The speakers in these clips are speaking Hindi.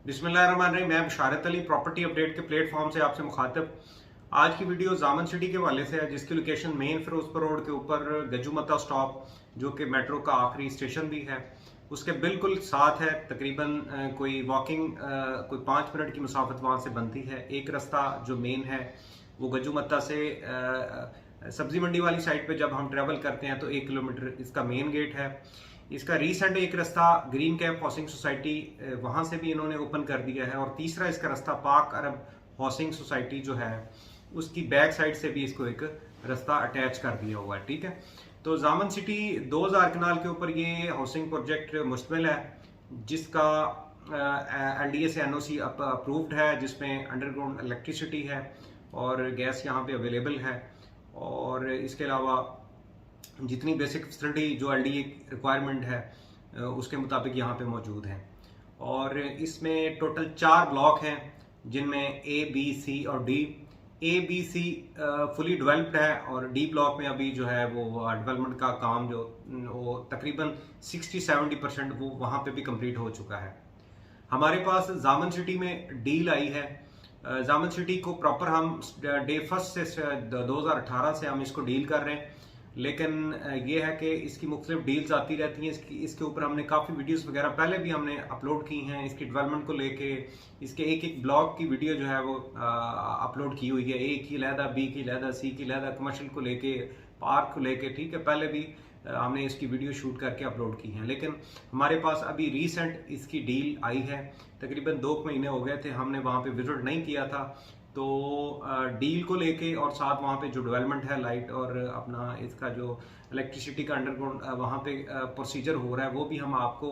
बिस्मिल्लाहिर्रहमानिर्रहीम। मैं बशारत अली प्रॉपर्टी अपडेट के प्लेटफॉर्म से आपसे मुखातिब। आज की वीडियो जामन सिटी के हवाले से है, जिसकी लोकेशन मेन फिरोजपुर रोड के ऊपर गजुमता स्टॉप, जो कि मेट्रो का आखिरी स्टेशन भी है, उसके बिल्कुल साथ है। तकरीबन कोई वॉकिंग कोई 5 मिनट की मुसाफत वहाँ से बनती है। एक रास्ता जो मेन है वो गजुमता से सब्जी मंडी वाली साइड पे जब हम ट्रैवल करते हैं तो 1 किलोमीटर इसका मेन गेट है। इसका रीसेंट एक रास्ता ग्रीन कैंप हाउसिंग सोसाइटी वहाँ से भी इन्होंने ओपन कर दिया है, और तीसरा इसका रास्ता पाक अरब हाउसिंग सोसाइटी जो है उसकी बैक साइड से भी इसको एक रास्ता अटैच कर दिया हुआ है। ठीक है, तो जामन सिटी 2000 कनाल के ऊपर ये हाउसिंग प्रोजेक्ट मुश्तमिल है, जिसका LDA से NOC अप्रूव्ड है, जिसमें अंडरग्राउंड इलेक्ट्रिसिटी है और गैस यहाँ पे अवेलेबल है। और इसके अलावा जितनी बेसिक फैसिलिटी जो LDA रिक्वायरमेंट है उसके मुताबिक यहाँ पे मौजूद हैं। और इसमें टोटल 4 ब्लॉक हैं, जिनमें A, B, C और D। A, B, C fully developed है, और D ब्लॉक में अभी जो है वो डेवलपमेंट का काम जो वो तकरीबन 60-70% वो वहाँ पे भी कंप्लीट हो चुका है। हमारे पास जामन सिटी में डील आई है। जामन सिटी को प्रॉपर हम डे फर्स्ट से 2018 से हम इसको डील कर रहे हैं, लेकिन ये है कि इसकी मुख्तलिफ डील्स आती रहती हैं। इसके ऊपर हमने काफ़ी वीडियोस वगैरह पहले भी हमने अपलोड की हैं। इसकी डेवलपमेंट को लेके इसके एक ब्लॉक की वीडियो जो है वो अपलोड की हुई है। A की लहदा, B की लहदा, C की लहदा, कमर्शियल को लेके, पार्क को लेके। ठीक है, पहले भी हमने इसकी वीडियो शूट करके अपलोड की हैं, लेकिन हमारे पास अभी रीसेंट इसकी डील आई है। तकरीबन 2 महीने हो गए थे, हमने वहाँ पे विजिट नहीं किया था। तो डील को लेके और साथ वहाँ पे जो डेवलपमेंट है, लाइट और अपना इसका जो इलेक्ट्रिसिटी का अंडरग्राउंड वहाँ पे प्रोसीजर हो रहा है, वो भी हम आपको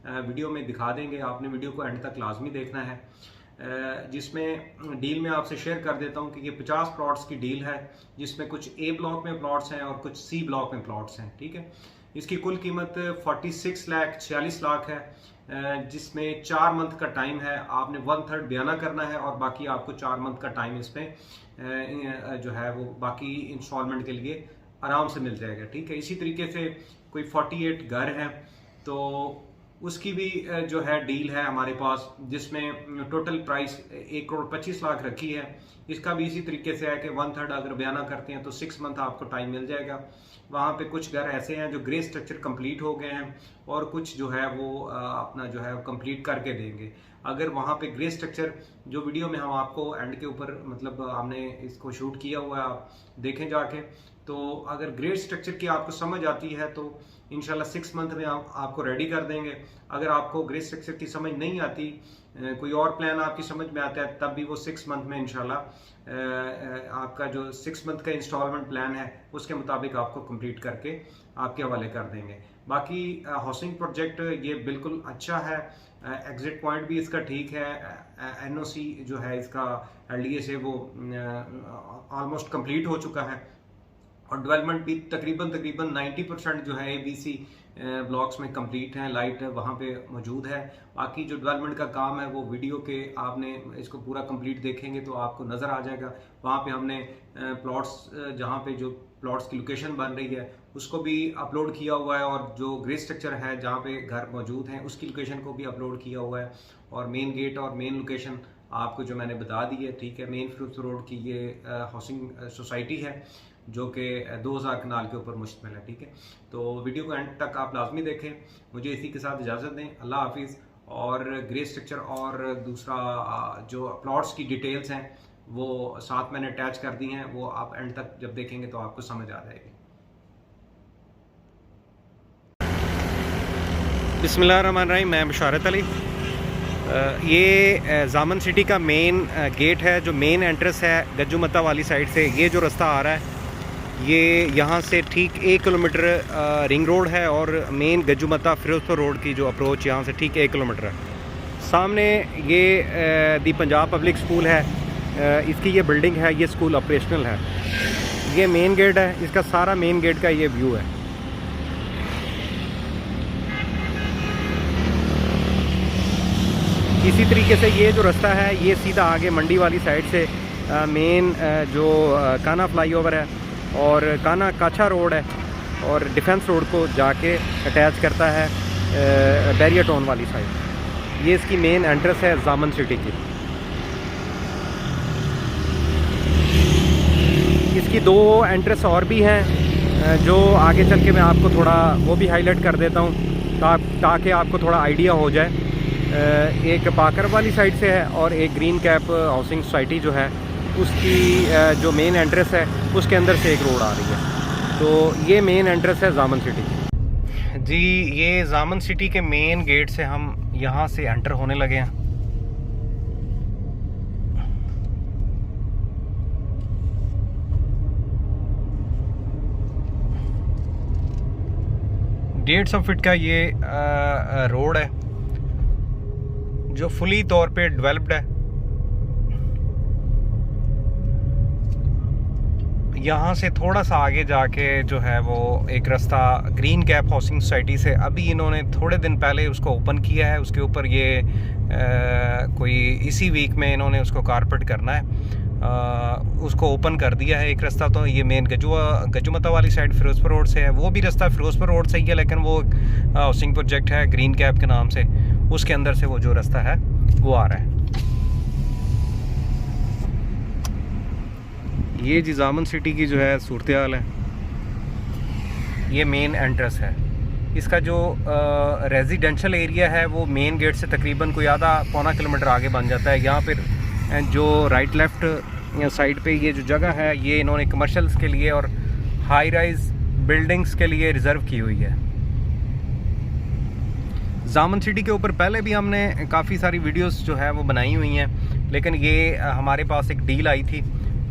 वीडियो में दिखा देंगे। आपने वीडियो को एंड तक लाजमी देखना है, जिसमें डील में आपसे शेयर कर देता हूँ कि ये 50 प्लॉट्स की डील है, जिसमें कुछ A ब्लॉक में प्लॉट्स हैं और कुछ C ब्लॉक में प्लॉट्स हैं। ठीक है, इसकी कुल कीमत 46 लाख है, जिसमें 4 मंथ का टाइम है। आपने 1/3 बयाना करना है और बाकी आपको 4 मंथ का टाइम इसमें जो है वो बाकी इंस्टॉलमेंट के लिए आराम से मिल जाएगा। ठीक है, इसी तरीके से कोई 48 घर हैं, तो उसकी भी जो है डील है हमारे पास, जिसमें टोटल प्राइस 1,25,00,000 रखी है। इसका भी इसी तरीके से है कि 1/3 अगर बयाना करते हैं तो 6 मंथ आपको टाइम मिल जाएगा। वहाँ पे कुछ घर ऐसे हैं जो ग्रे स्ट्रक्चर कंप्लीट हो गए हैं, और कुछ जो है वो अपना जो है कंप्लीट करके देंगे। अगर वहाँ पे ग्रे स्ट्रक्चर जो वीडियो में हम आपको एंड के ऊपर मतलब हमने इसको शूट किया हुआ है, आप देखें जाके, तो अगर ग्रे स्ट्रक्चर की आपको समझ आती है तो इंशाल्लाह 6 मंथ में आपको रेडी कर देंगे। अगर आपको ग्रे स्ट्रक्चर की समझ नहीं आती, कोई और प्लान आपकी समझ में आता है, तब भी वो 6 मंथ में इंशाल्लाह आपका जो 6 मंथ का इंस्टॉलमेंट प्लान है उसके मुताबिक आपको कंप्लीट करके आपके हवाले कर देंगे। बाकी हाउसिंग प्रोजेक्ट ये बिल्कुल अच्छा है, एग्जिट पॉइंट भी इसका ठीक है, NOC जो है इसका LDA से वो ऑलमोस्ट कंप्लीट हो चुका है, और डेवलपमेंट भी तकरीबन 90% जो है ABC ब्लॉक्स में कंप्लीट हैं। लाइट वहाँ पे मौजूद है। बाकी जो डेवलपमेंट का काम है वो वीडियो के आपने इसको पूरा कंप्लीट देखेंगे तो आपको नज़र आ जाएगा। वहाँ पे हमने प्लॉट्स जहाँ पे जो प्लॉट्स की लोकेशन बन रही है उसको भी अपलोड किया हुआ है, और जो ग्रे स्ट्रक्चर है जहाँ पे घर मौजूद हैं उसकी लोकेशन को भी अपलोड किया हुआ है, और मेन गेट और मेन लोकेशन आपको जो मैंने बता दी है। ठीक है, मेन फिरोजपुर रोड की ये हाउसिंग सोसाइटी है जो कि 2000 कनाल के ऊपर मुश्तमिल है। ठीक है, तो वीडियो को एंड तक आप लाजमी देखें। मुझे इसी के साथ इजाज़त दें, अल्लाह हाफिज़। और ग्रे स्ट्रक्चर और दूसरा जो प्लॉट्स की डिटेल्स हैं वो साथ मैंने अटैच कर दी हैं, वो आप एंड तक जब देखेंगे तो आपको समझ आ जाएगी। बिस्मिल्लाहिर्रहमानिर्रहीम। मैं बशारत अली। ये जामन सिटी का मेन गेट है, जो मेन एंट्रेंस है गजुमता वाली साइड से। ये जो रास्ता आ रहा है ये यहाँ से ठीक 1 किलोमीटर रिंग रोड है, और मेन गजुमता फिरोजपुर रोड की जो अप्रोच यहाँ से ठीक 1 किलोमीटर है। सामने ये दी पंजाब पब्लिक स्कूल है, इसकी ये बिल्डिंग है, ये स्कूल ऑपरेशनल है। ये मेन गेट है, इसका सारा मेन गेट का ये व्यू है। इसी तरीके से ये जो रास्ता है ये सीधा आगे मंडी वाली साइड से मेन जो काना फ्लाईओवर है और काना काछा रोड है और डिफेंस रोड को जाके अटैच करता है बैरियर टाउन वाली साइड। ये इसकी मेन एंट्रेंस है जामन सिटी की। इसकी 2 एंट्रेंस और भी हैं जो आगे चल के मैं आपको थोड़ा वो भी हाईलाइट कर देता हूँ ताकि आपको थोड़ा आइडिया हो जाए। एक बाकर वाली साइड से है और एक ग्रीन कैप हाउसिंग सोसाइटी जो है उसकी जो मेन एंट्रेंस है उसके अंदर से एक रोड आ रही है। तो ये मेन एंट्रेंस है जामन सिटी जी। ये जामन सिटी के मेन गेट से हम यहाँ से एंटर होने लगे हैं। डेढ़ 150 फीट का ये रोड है जो फुली तौर पे डेवलप्ड है। यहाँ से थोड़ा सा आगे जाके जो है वो एक रास्ता ग्रीन कैप हाउसिंग सोसाइटी से अभी इन्होंने थोड़े दिन पहले उसको ओपन किया है। उसके ऊपर ये कोई इसी वीक में इन्होंने उसको कारपेट करना है, उसको ओपन कर दिया है एक रास्ता। तो ये मेन गजुमता वाली साइड फिरोजपुर रोड से है, वो भी रास्ता फिरोजपुर रोड से ही है, लेकिन वो हाउसिंग प्रोजेक्ट है ग्रीन कैप के नाम से, उसके अंदर से वो जो रास्ता है वो आ रहा है। ये जी जामन सिटी की जो है सूरत हाल है। ये मेन एंट्रेंस है। इसका जो रेजिडेंशियल एरिया है वो मेन गेट से तकरीबन कोई आधा पौना किलोमीटर आगे बन जाता है। यहाँ पर जो राइट लेफ्ट साइड पे ये जो जगह है ये इन्होंने कमर्शियल्स के लिए और हाई राइज बिल्डिंग्स के लिए रिज़र्व की हुई है। जामन सिटी के ऊपर पहले भी हमने काफ़ी सारी वीडियोस जो है वो बनाई हुई हैं, लेकिन ये हमारे पास एक डील आई थी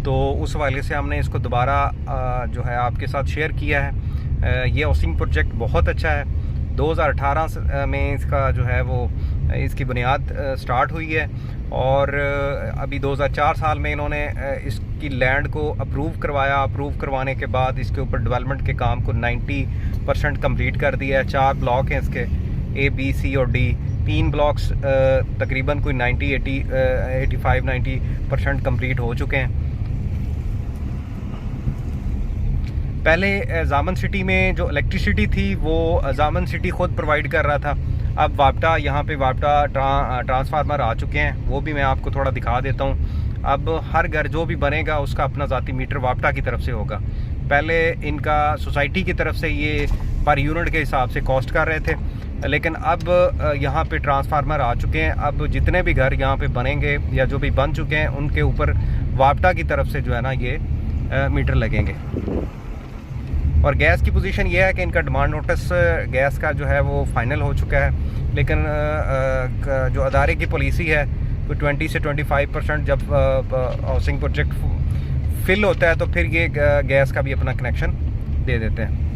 तो उस वाले से हमने इसको दोबारा जो है आपके साथ शेयर किया है। ये हाउसिंग प्रोजेक्ट बहुत अच्छा है। 2018 में इसका जो है वो इसकी बुनियाद स्टार्ट हुई है और अभी 2004 साल में इन्होंने इसकी लैंड को अप्रूव करवाया। अप्रूव करवाने के बाद इसके ऊपर डेवलपमेंट के काम को 90% कंप्लीट कर दिया है। 4 ब्लॉक हैं इसके, A, B, C और D। 3 ब्लॉक्स तकरीबन कोई 85-90% कंप्लीट हो चुके हैं। पहले जामन सिटी में जो इलेक्ट्रिसिटी थी वो जामन सिटी ख़ुद प्रोवाइड कर रहा था। अब वापटा, यहाँ पे वापटा ट्रांसफार्मर आ चुके हैं, वो भी मैं आपको थोड़ा दिखा देता हूँ। अब हर घर जो भी बनेगा उसका अपना ज़ाती मीटर वापटा की तरफ से होगा। पहले इनका सोसाइटी की तरफ से ये पर यूनिट के हिसाब से कॉस्ट कर रहे थे, लेकिन अब यहाँ पे ट्रांसफार्मर आ चुके हैं। अब जितने भी घर यहाँ पे बनेंगे या जो भी बन चुके हैं उनके ऊपर वापटा की तरफ से जो है ना ये मीटर लगेंगे। और गैस की पोजीशन ये है कि इनका डिमांड नोटिस गैस का जो है वो फाइनल हो चुका है, लेकिन जो अदारे की पॉलिसी है तो 20 से 25% जब हाउसिंग प्रोजेक्ट फिल होता है तो फिर ये गैस का भी अपना कनेक्शन दे देते हैं।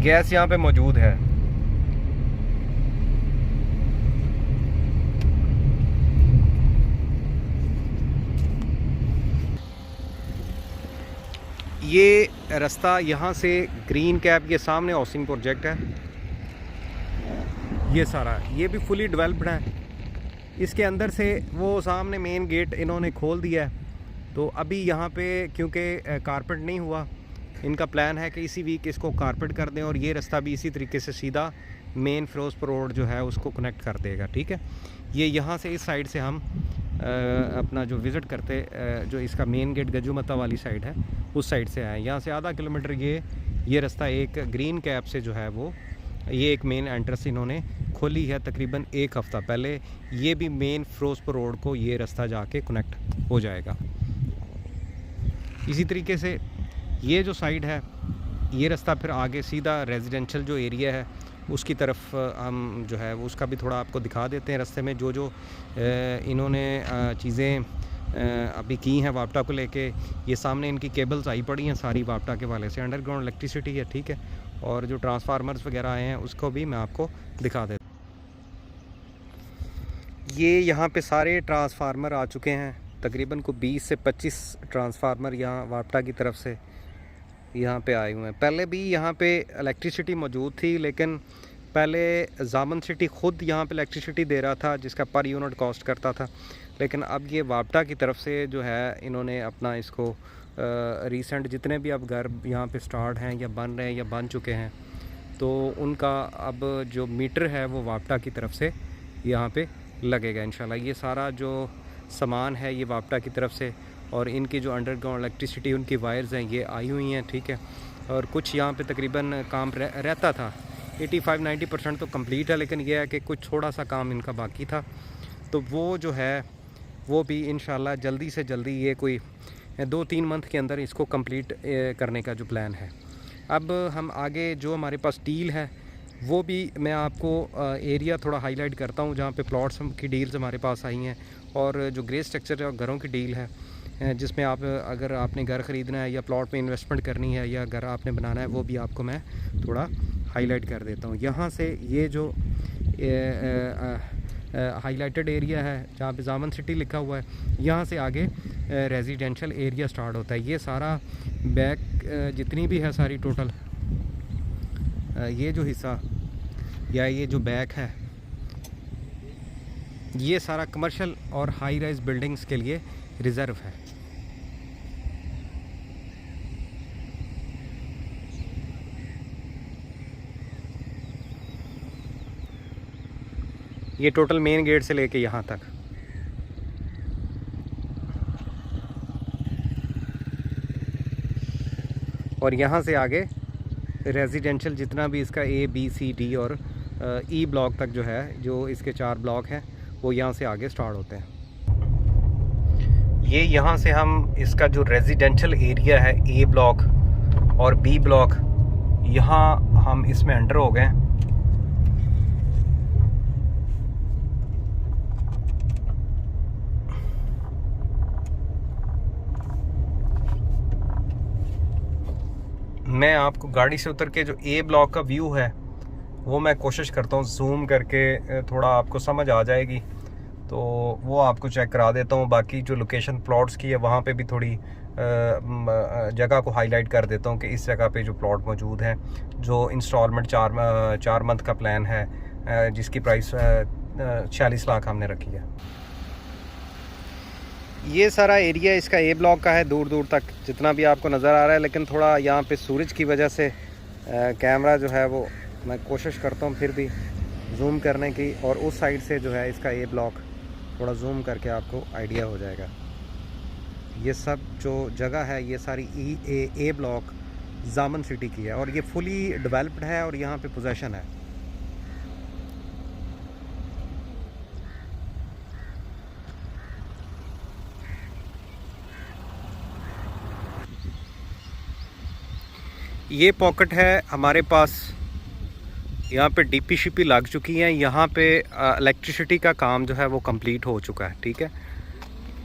गैस यहाँ पे मौजूद है। ये रास्ता यहाँ से ग्रीन कैप, ये सामने हाउसिंग प्रोजेक्ट है, ये सारा ये भी फुली डेवलप्ड है। इसके अंदर से वो सामने मेन गेट इन्होंने खोल दिया है। तो अभी यहाँ पे क्योंकि कारपेट नहीं हुआ, इनका प्लान है कि इसी वीक इसको कारपेट कर दें और ये रास्ता भी इसी तरीके से सीधा मेन फिरोजपुर रोड जो है उसको कनेक्ट कर देगा। ठीक है, ये यहाँ से इस साइड से हम अपना जो विज़िट करते जो इसका मेन गेट गजुमता वाली साइड है उस साइड से आए। यहाँ से आधा किलोमीटर ये रास्ता एक ग्रीन कैप से जो है वो ये एक मेन एंट्रेंस इन्होंने खोली है तकरीबन 1 हफ़्ता पहले। ये भी मेन फिरोजपुर रोड को ये रास्ता जाके कनेक्ट हो जाएगा। इसी तरीके से ये जो साइड है ये रास्ता फिर आगे सीधा रेजिडेंशियल जो एरिया है उसकी तरफ हम जो है उसका भी थोड़ा आपको दिखा देते हैं। रास्ते में जो जो इन्होंने चीज़ें अभी की हैं वापटा को लेके, ये सामने इनकी केबल्स आई पड़ी हैं सारी वापटा के वाले से, अंडरग्राउंड इलेक्ट्रिसिटी है। ठीक है, और जो ट्रांसफार्मर्स वगैरह आए हैं उसको भी मैं आपको दिखा देता हूँ। ये यहाँ पे सारे ट्रांसफार्मर आ चुके हैं, तकरीबन को 20 से 25 ट्रांसफार्मर यहाँ वापटा की तरफ से यहाँ पे आए हुए हैं। पहले भी यहाँ पे इलेक्ट्रिसिटी मौजूद थी, लेकिन पहले जामन सिटी ख़ुद यहाँ पे इलेक्ट्रिसिटी दे रहा था जिसका पर यूनिट कॉस्ट करता था, लेकिन अब ये वापटा की तरफ से जो है इन्होंने अपना इसको रीसेंट जितने भी अब घर यहाँ पे स्टार्ट हैं या बन रहे हैं या बन चुके हैं तो उनका अब जो मीटर है वो वापटा की तरफ से यहाँ पे लगेगा इंशाल्लाह। ये सारा जो सामान है ये वापटा की तरफ से, और इनकी जो अंडरग्राउंड इलेक्ट्रिसिटी उनकी वायर्स हैं ये आई हुई हैं, ठीक है। और कुछ यहाँ पे तकरीबन काम रहता था, 85-90% तो कंप्लीट है, लेकिन यह है कि कुछ थोड़ा सा काम इनका बाकी था। तो वो जो है वो भी इंशाल्लाह जल्दी से जल्दी, ये कोई 2-3 मंथ के अंदर इसको कंप्लीट करने का जो प्लान है। अब हम आगे जो हमारे पास डील है वो भी मैं आपको एरिया थोड़ा हाईलाइट करता हूँ जहाँ पे प्लॉट्स की डील्स हमारे पास आई हैं, और जो ग्रे स्ट्रक्चर और घरों की डील है जिसमें आप अगर आपने घर ख़रीदना है या प्लॉट में इन्वेस्टमेंट करनी है या घर आपने बनाना है, वो भी आपको मैं थोड़ा हाईलाइट कर देता हूँ। यहाँ से ये जो हाईलाइटेड एरिया है जहाँ पे जामन सिटी लिखा हुआ है, यहाँ से आगे रेजिडेंशियल एरिया स्टार्ट होता है। ये सारा बैक जितनी भी है सारी टोटल, ये जो हिस्सा या ये जो बैक है, ये सारा कमर्शियल और हाई राइज बिल्डिंग्स के लिए रिज़र्व है। ये टोटल मेन गेट से लेके यहाँ तक। और यहाँ से आगे रेजिडेंशियल जितना भी इसका A, B, C, D और E ब्लॉक तक जो है, जो इसके 4 ब्लॉक हैं, वो यहाँ से आगे स्टार्ट होते हैं। ये यहाँ से हम इसका जो रेजिडेंशियल एरिया है A ब्लॉक और B ब्लॉक, यहाँ हम इसमें एंटर हो गए। मैं आपको गाड़ी से उतर के जो A ब्लॉक का व्यू है वो मैं कोशिश करता हूँ जूम करके, थोड़ा आपको समझ आ जाएगी, तो वो आपको चेक करा देता हूँ। बाकी जो लोकेशन प्लॉट्स की है वहाँ पे भी थोड़ी जगह को हाईलाइट कर देता हूँ कि इस जगह पे जो प्लॉट मौजूद हैं, जो इंस्टॉलमेंट 4 मंथ का प्लान है जिसकी प्राइस 46 लाख हमने रखी है। ये सारा एरिया इसका A ब्लॉक का है दूर दूर तक जितना भी आपको नज़र आ रहा है, लेकिन थोड़ा यहाँ पे सूरज की वजह से कैमरा जो है वो मैं कोशिश करता हूँ फिर भी जूम करने की, और उस साइड से जो है इसका A ब्लॉक थोड़ा जूम करके आपको आइडिया हो जाएगा। ये सब जो जगह है ये सारी A ब्लॉक जामन सिटी की है, और ये फुली डेवलप्ड है और यहाँ पे पोजेशन है। ये पॉकेट है हमारे पास, यहाँ पे DP लग चुकी है, यहाँ पे इलेक्ट्रिसिटी का काम जो है वो कंप्लीट हो चुका है, ठीक है।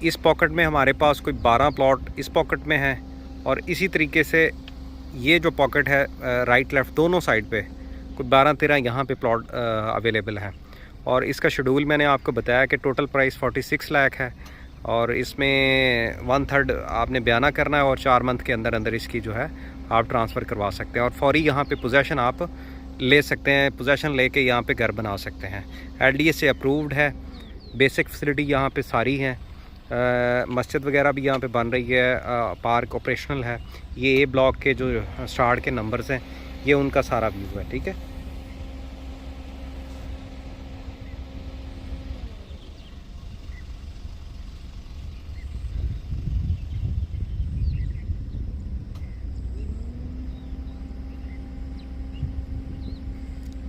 इस पॉकेट में हमारे पास कोई 12 प्लॉट इस पॉकेट में है, और इसी तरीके से ये जो पॉकेट है राइट लेफ़्ट दोनों साइड पे कोई 12-13 यहाँ पे प्लॉट अवेलेबल है। और इसका शेड्यूल मैंने आपको बताया कि टोटल प्राइस 46 लाख है, और इसमें 1/3 आपने बयाना करना है, और 4 मंथ के अंदर अंदर इसकी जो है आप ट्रांसफ़र करवा सकते हैं, और फौरी यहाँ पे पोजेसन आप ले सकते हैं। पोजेसन लेके यहाँ पे घर बना सकते हैं। LDA से अप्रूव्ड है, बेसिक फैसिलिटी यहाँ पे सारी हैं, मस्जिद वगैरह भी यहाँ पे बन रही है, पार्क ऑपरेशनल है। ये A ब्लॉक के जो स्टार्ट के नंबर्स हैं ये उनका सारा व्यू है, ठीक है।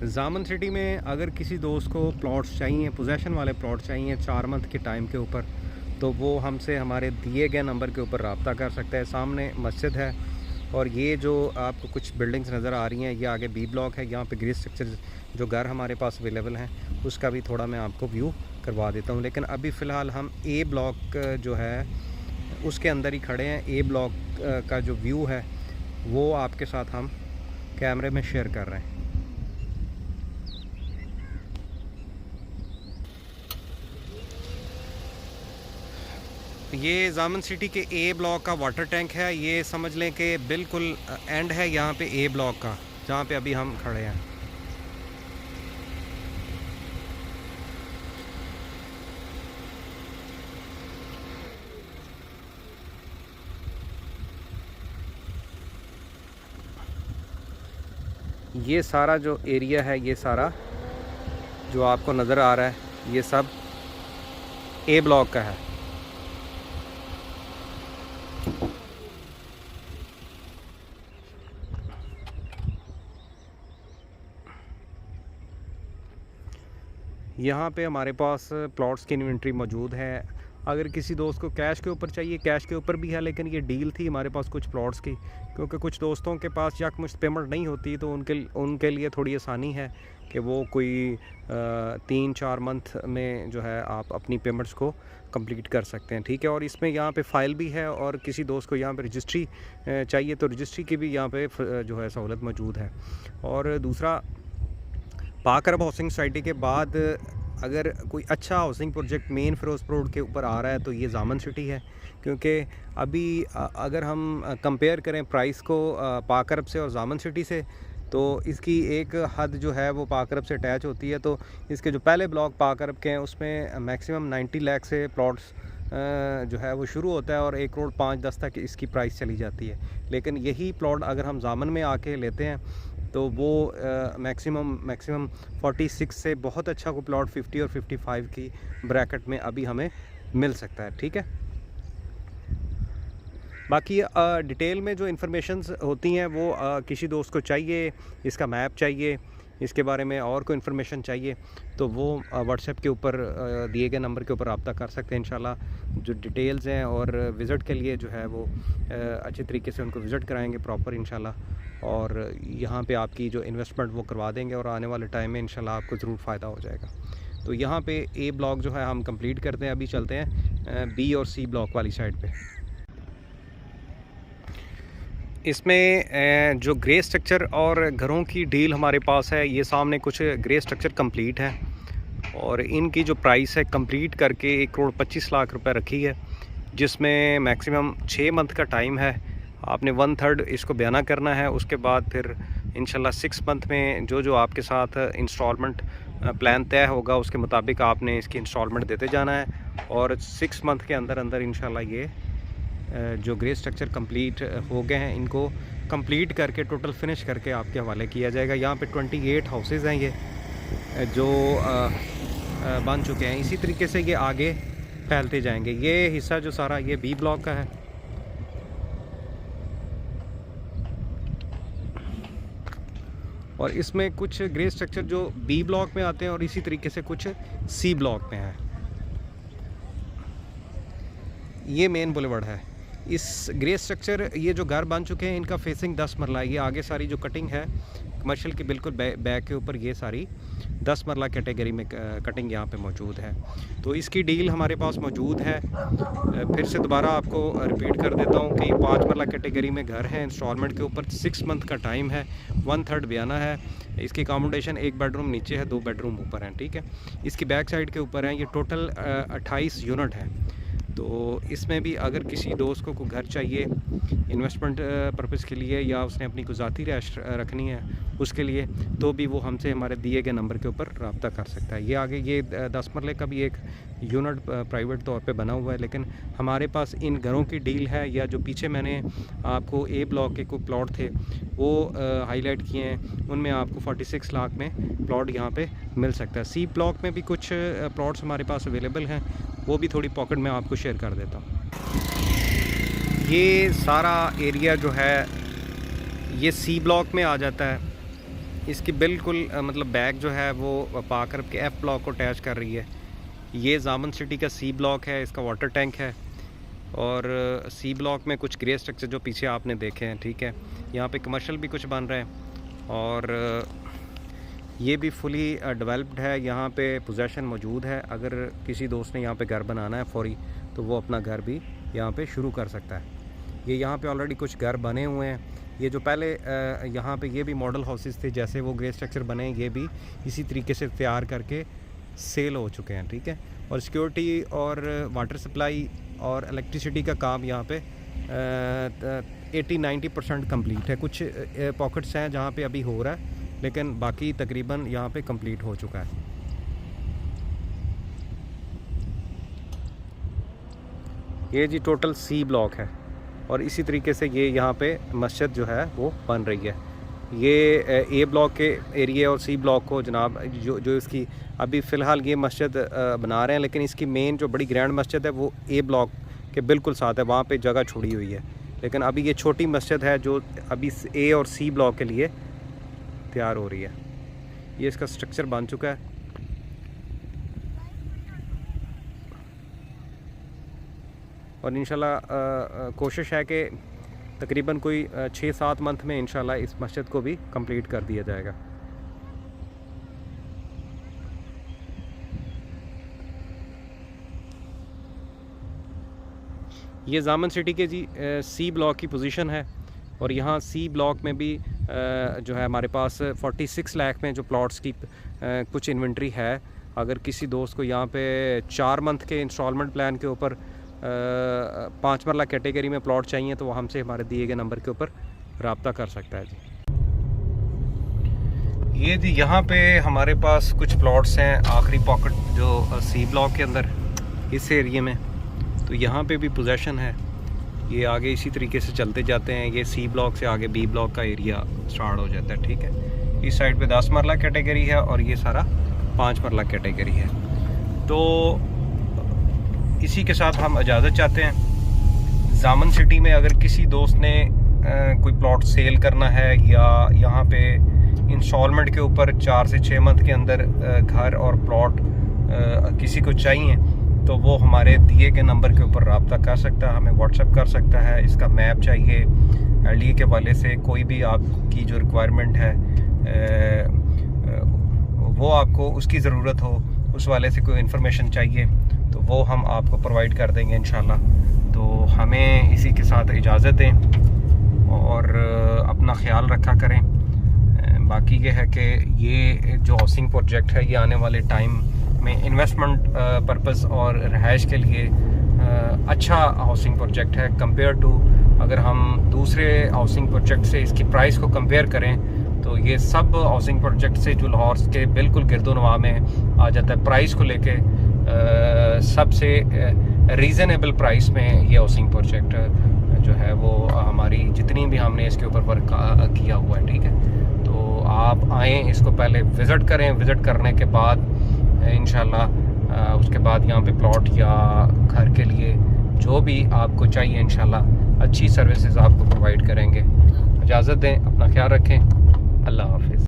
जामन सिटी में अगर किसी दोस्त को प्लॉट्स चाहिए, पोजेसन वाले प्लॉट चाहिए 4 मंथ के टाइम के ऊपर, तो वो हमसे हमारे दिए गए नंबर के ऊपर रब्ता कर सकता है। सामने मस्जिद है, और ये जो आपको कुछ बिल्डिंग्स नज़र आ रही हैं ये आगे B ब्लॉक है। यहाँ पे ग्रे स्ट्रक्चर जो घर हमारे पास अवेलेबल हैं उसका भी थोड़ा मैं आपको व्यू करवा देता हूँ, लेकिन अभी फ़िलहाल हम A ब्लॉक जो है उसके अंदर ही खड़े हैं। A ब्लॉक का जो व्यू है वो आपके साथ हम कैमरे में शेयर कर रहे हैं। ये जामन सिटी के A ब्लॉक का वाटर टैंक है। ये समझ लें कि बिल्कुल एंड है यहाँ पे A ब्लॉक का, जहाँ पे अभी हम खड़े हैं। ये सारा जो एरिया है, ये सारा जो आपको नज़र आ रहा है, ये सब ए ब्लॉक का है। यहाँ पे हमारे पास प्लॉट्स की इन्वेंट्री मौजूद है। अगर किसी दोस्त को कैश के ऊपर चाहिए, कैश के ऊपर भी है, लेकिन ये डील थी हमारे पास कुछ प्लॉट्स की, क्योंकि कुछ दोस्तों के पास यकमुश्त पेमेंट नहीं होती, तो उनके लिए थोड़ी आसानी है कि वो कोई 3-4 मंथ में जो है आप अपनी पेमेंट्स को कंप्लीट कर सकते हैं, ठीक है। और इसमें यहाँ पे फ़ाइल भी है, और किसी दोस्त को यहाँ पे रजिस्ट्री चाहिए तो रजिस्ट्री की भी यहाँ पे जो है सहूलत मौजूद है। और दूसरा, पाक अरब हाउसिंग सोसाइटी के बाद अगर कोई अच्छा housing project main Ferozepur road के ऊपर आ रहा है तो ये जामन सिटी है, क्योंकि अभी अगर हम कंपेयर करें प्राइस को पाक अरब से और जामन सिटी से, तो इसकी एक हद जो है वो पाक अरब से अटैच होती है। तो इसके जो पहले ब्लॉक पाक अरब के हैं उसमें मैक्सिमम 90 लाख से प्लॉट्स जो है वो शुरू होता है, और 1 करोड़ 5-10 तक इसकी प्राइस चली जाती है। लेकिन यही प्लॉट अगर हम जामन में आके लेते हैं तो वो मैक्सिमम 46 से बहुत अच्छा को प्लॉट 50 और 55 की ब्रैकेट में अभी हमें मिल सकता है, ठीक है। बाकी डिटेल में जो इन्फॉर्मेशंस होती हैं वो किसी दोस्त को चाहिए, इसका मैप चाहिए, इसके बारे में और कोई इन्फॉर्मेशन चाहिए, तो वो व्हाट्सएप के ऊपर दिए गए नंबर के ऊपर रब्ता कर सकते हैं इंशाल्लाह। जो डिटेल्स हैं और विज़िट के लिए जो है वो अच्छे तरीके से उनको विज़िट कराएंगे प्रॉपर इंशाल्लाह, और यहाँ पे आपकी जो इन्वेस्टमेंट वो करवा देंगे, और आने वाले टाइम में इंशाल्लाह आपको ज़रूर फ़ायदा हो जाएगा। तो यहाँ पे ए ब्लॉक जो है हम कंप्लीट करते हैं, अभी चलते हैं बी और सी ब्लॉक वाली साइड पे। इसमें जो ग्रे स्ट्रक्चर और घरों की डील हमारे पास है, ये सामने कुछ ग्रे स्ट्रक्चर कंप्लीट है, और इनकी जो प्राइस है कंप्लीट करके 1 करोड़ 25 लाख रुपए रखी है, जिसमें मैक्सिमम 6 मंथ का टाइम है। आपने 1/3 इसको बयाना करना है, उसके बाद फिर इंशाल्लाह 6 मंथ में जो आपके साथ इंस्टॉलमेंट प्लान तय होगा उसके मुताबिक आपने इसकी इंस्टॉलमेंट देते जाना है, और 6 मंथ के अंदर अंदर इंशाल्लाह ये जो ग्रे स्ट्रक्चर कंप्लीट हो गए हैं, इनको कंप्लीट करके टोटल फिनिश करके आपके हवाले किया जाएगा। यहाँ पे 28 हाउसेज़ हैं ये जो बन चुके हैं। इसी तरीके से ये आगे फैलते जाएंगे। ये हिस्सा जो सारा ये बी ब्लॉक का है, और इसमें कुछ ग्रे स्ट्रक्चर जो बी ब्लॉक में आते हैं, और इसी तरीके से कुछ सी ब्लॉक में है। ये मेन बुलेवार्ड है। इस ग्रे स्ट्रक्चर ये जो घर बन चुके हैं इनका फेसिंग 10 मरला है। ये आगे सारी जो कटिंग है कमर्शियल की बिल्कुल बैक के ऊपर, ये सारी 10 मरला कैटेगरी में कटिंग यहाँ पे मौजूद है। तो इसकी डील हमारे पास मौजूद है। फिर से दोबारा आपको रिपीट कर देता हूँ कि 5 मरला कैटेगरी में घर है, इंस्टॉलमेंट के ऊपर 6 मंथ का टाइम है, 1/3 बयाना है। इसकी अकोमोडेशन 1 बेडरूम नीचे है, 2 बेडरूम ऊपर हैं, ठीक है। इसकी बैक साइड के ऊपर है। ये टोटल 28 यूनिट है। तो इसमें भी अगर किसी दोस्त को घर चाहिए इन्वेस्टमेंट पर्पज़ के लिए, या उसने अपनी कोई ज़ाती रैश रखनी है उसके लिए, तो भी वो हमसे हमारे दिए गए नंबर के ऊपर रब्ता कर सकता है। ये आगे ये 10 मरले का भी एक यूनिट प्राइवेट तौर पे बना हुआ है, लेकिन हमारे पास इन घरों की डील है, या जो पीछे मैंने आपको ए ब्लॉक के कोई प्लॉट थे वो हाईलाइट किए हैं, उनमें आपको 46 लाख में प्लॉट यहाँ पे मिल सकता है। सी ब्लॉक में भी कुछ प्लॉट्स हमारे पास अवेलेबल हैं, वो भी थोड़ी पॉकेट में आपको शेयर कर देता हूँ। ये सारा एरिया जो है ये सी ब्लॉक में आ जाता है। इसकी बिल्कुल मतलब बैक जो है वो पाक अरब के एफ ब्लॉक को अटैच कर रही है। ये जामन सिटी का सी ब्लॉक है, इसका वाटर टैंक है, और सी ब्लॉक में कुछ ग्रे स्ट्रक्चर जो पीछे आपने देखे हैं, ठीक है। यहाँ पे कमर्शियल भी कुछ बन रहे हैं, और ये भी फुली डेवलप्ड है। यहाँ पे पोजेसन मौजूद है। अगर किसी दोस्त ने यहाँ पे घर बनाना है फौरी, तो वो अपना घर भी यहाँ पे शुरू कर सकता है। ये यहाँ पे ऑलरेडी कुछ घर बने हुए हैं। ये जो पहले यहाँ पे ये भी मॉडल हाउसेस थे, जैसे वो ग्रे स्ट्रक्चर बने, ये भी इसी तरीके से तैयार करके सेल हो चुके हैं, ठीक है। और सिक्योरिटी और वाटर सप्लाई और इलेक्ट्रिसिटी का काम यहाँ पे 80-90% कम्प्लीट है। कुछ पॉकेट्स हैं जहाँ पे अभी हो रहा है, लेकिन बाकी तकरीबन यहाँ पे कंप्लीट हो चुका है। ये जी टोटल सी ब्लॉक है, और इसी तरीके से ये यहाँ पे मस्जिद जो है वो बन रही है। ये ए ब्लॉक के एरिया और सी ब्लॉक को जनाब जो इसकी अभी फ़िलहाल ये मस्जिद बना रहे हैं, लेकिन इसकी मेन जो बड़ी ग्रैंड मस्जिद है वो ए ब्लॉक के बिल्कुल साथ है, वहाँ पे जगह छोड़ी हुई है। लेकिन अभी ये छोटी मस्जिद है जो अभी ए और सी ब्लॉक के लिए तैयार हो रही है। ये इसका स्ट्रक्चर बन चुका है। और इंशाल्लाह कोशिश है कि तकरीबन कोई 6-7 मंथ में इंशाल्लाह इस मस्जिद को भी कंप्लीट कर दिया जाएगा। ये जामन सिटी के जी सी ब्लॉक की पोजीशन है। और यहाँ सी ब्लॉक में भी जो है हमारे पास 46 लाख में जो प्लॉट्स की कुछ इन्वेंट्री है। अगर किसी दोस्त को यहाँ पे 4 मंथ के इंस्टॉलमेंट प्लान के ऊपर 5 मरला कैटेगरी में प्लॉट चाहिए तो वो हमसे हमारे दिए गए नंबर के ऊपर रब्ता कर सकता है जी। ये जी यहाँ पे हमारे पास कुछ प्लॉट्स हैं आखिरी पॉकेट जो सी ब्लॉक के अंदर इस एरिए में। तो यहाँ पे भी पोजेशन है। ये आगे इसी तरीके से चलते जाते हैं। ये सी ब्लॉक से आगे बी ब्लॉक का एरिया स्टार्ट हो जाता है, ठीक है। इस साइड पे 10 मरला कैटेगरी है और ये सारा 5 मरला कैटेगरी है। तो इसी के साथ हम इजाज़त चाहते हैं। जामन सिटी में अगर किसी दोस्त ने कोई प्लॉट सेल करना है या यहाँ पे इंस्टॉलमेंट के ऊपर 4 से 6 मंथ के अंदर घर और प्लॉट किसी को चाहिए तो वो हमारे दिए के नंबर के ऊपर रब्ता कर सकता है, हमें व्हाट्सएप कर सकता है। इसका मैप चाहिए, एलडीए के वाले से कोई भी आपकी जो रिक्वायरमेंट है वो आपको उसकी ज़रूरत हो, उस वाले से कोई इन्फॉर्मेशन चाहिए तो वो हम आपको प्रोवाइड कर देंगे इंशाल्लाह। तो हमें इसी के साथ इजाज़त दें और अपना ख्याल रखा करें। बाकी ये है कि ये जो हाउसिंग प्रोजेक्ट है ये आने वाले टाइम में इन्वेस्टमेंट पर्पस और रहाइश के लिए अच्छा हाउसिंग प्रोजेक्ट है कंपेयर टू अगर हम दूसरे हाउसिंग प्रोजेक्ट से इसकी प्राइस को कंपेयर करें तो ये सब हाउसिंग प्रोजेक्ट से जो लाहौर के बिल्कुल गिरदोनवा में आ जाता है। प्राइस को लेके सबसे रीज़नेबल प्राइस में ये हाउसिंग प्रोजेक्ट जो है वो हमारी जितनी भी हमने इसके ऊपर वर्क किया हुआ है, ठीक है। तो आप आएँ, इसको पहले विज़िट करें, विज़िट करने के बाद इंशाल्लाह उसके बाद यहाँ पे प्लॉट या घर के लिए जो भी आपको चाहिए इंशाल्लाह अच्छी सर्विसेज आपको प्रोवाइड करेंगे। इजाज़त दें, अपना ख्याल रखें। अल्लाह हाफिज़।